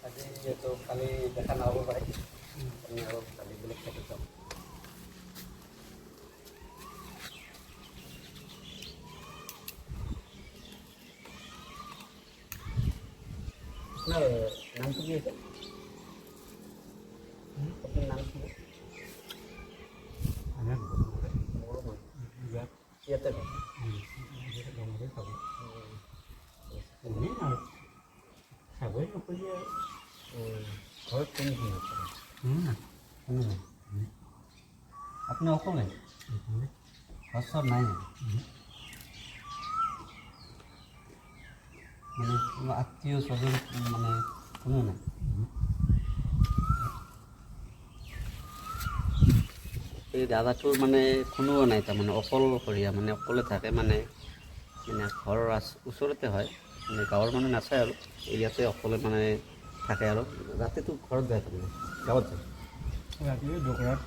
আজি যিহেতু কালি দেখা নহ'ব পাৰে আমি আৰু কালি বেলেগ ঠাইত যাম। আপোনাৰ নামটো কি আছে? আপোনাৰ নাম কি? ইয়াতে খাবই নকৰি আৰু ঘৰত কোন কোন আছে? আপুনি অকলে ঘৰ চৰ নাই মানে কোনো আত্মীয় স্বজন মানে কোনো নাই? এই দাদাটোৰ মানে কোনোও নাই তাৰমানে অকলশৰীয়া মানে অকলে থাকে মানে ঘৰৰ ওচৰতে হয় মানে গাঁৱৰ মানুহ নাচায় আৰু ইয়াতে অকলে মানে থাকে আৰু ৰাতিটো ঘৰত যায় তাৰমানে গাঁৱত যায় ৰাতি দোকানত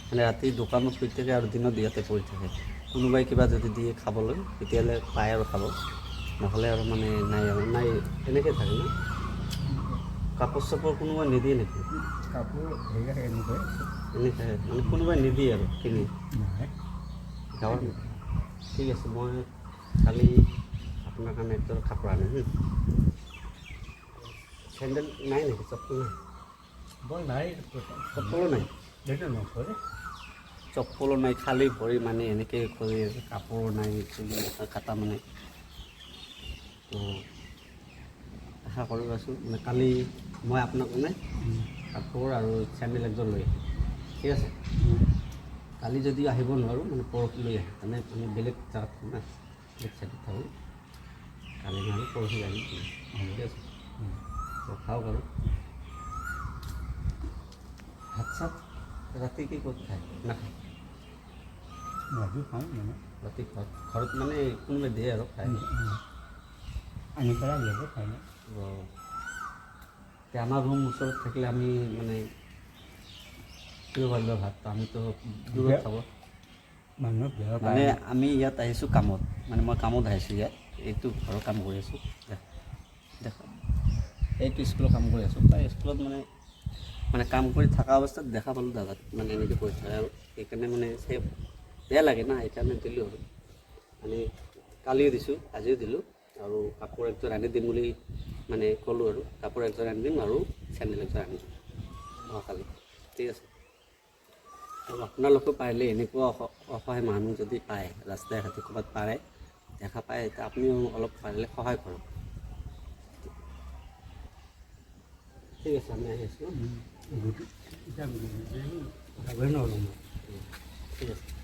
মানে ৰাতি দোকানত শুই থাকে আৰু দিনত ইয়াতে পৰি থাকে। কোনোবাই কিবা যদি দিয়ে খাবলৈ তেতিয়াহ'লে পায় আৰু খাব, নহ'লে আৰু মানে নাই আৰু নাই এনেকৈ থাকে ন। কাপোৰ চাপোৰ কোনোবাই নিদিয়ে নেকি? কাপোৰ হেৰি এনেকৈ মানে কোনোবাই নিদিয়ে আৰু কিনি নাই গাঁৱৰ। ঠিক আছে, মই কালি আপোনাৰ কাৰণে একযোৰ কাপোৰ আনিম। চেণ্ডেল নাই নেকি? চপ্পল নাই? বৰ নাই চপ্পলো নাই? সেইটো নকৰে চপ্পলো নাই, খালী ভৰি মানে এনেকৈ কৰি কাপোৰ নাই, চুলি কাটা মানে। তো আশা কৰি আছোঁ মানে কালি মই আপোনাক মানে কাপোৰ আৰু চেণ্ডেল একযোৰ লৈ আহিম, ঠিক আছে? কালি যদি আহিব নোৱাৰোঁ মানে পৰহি লৈ আহিম, মানে আমি বেলেগ জেগাত থাকোঁ না, বেলেগ চাইডত থাকোঁ। কালি নহ'লে পৰহি আহিম, ঠিক আছে? তো খাওক আৰু ভাত চাত ৰাতি কি ক'ত খায়? নাখায়? ৰাতি খাওঁ মানে ৰাতি ঘৰত মানে কোনোবাই দিয়ে আৰু খায়? আনি পেলাই দিয়াটো খাই লওঁ। এতিয়া আমাৰ ৰুম ওচৰত থাকিলে আমি মানে কিয় পাৰিলোঁ ভাতটো, আমিতো দূৰত থাকোঁ মানুহ বেয়া মানে আমি ইয়াত আহিছোঁ কামত, মানে মই কামত আহিছোঁ ইয়াত, এইটো ঘৰৰ কাম কৰি আছোঁ। দেখা এইটো স্কুলৰ কাম কৰি আছোঁ, তাই স্কুলত মানে কাম কৰি থকা অৱস্থাত দেখা পালোঁ দাদাত মানে এনেকৈ কৰি থাকে আৰু সেইকাৰণে মানে বেয়া লাগে না, সেইকাৰণে দিলোঁ আৰু মানে কালিও দিছোঁ আজিও দিলোঁ আৰু কাপোৰ একযোৰ আনি দিম বুলি মানে ক'লোঁ আৰু কাপোৰ একযোৰ আনি দিম আৰু চেণ্ডেল একযোৰ আনি দিম অহাকালি, ঠিক আছে? আৰু আপোনালোকেও পাৰিলে এনেকুৱা অসহায় মানুহ যদি পায়, ৰাস্তাই ঘাটে ক'ৰবাত পাৰে দেখা পায়, এতিয়া আপুনিও অলপ পাৰিলে সহায় কৰক, ঠিক আছে? আমি আহি আছোঁ, এতিয়া ঠিক আছে।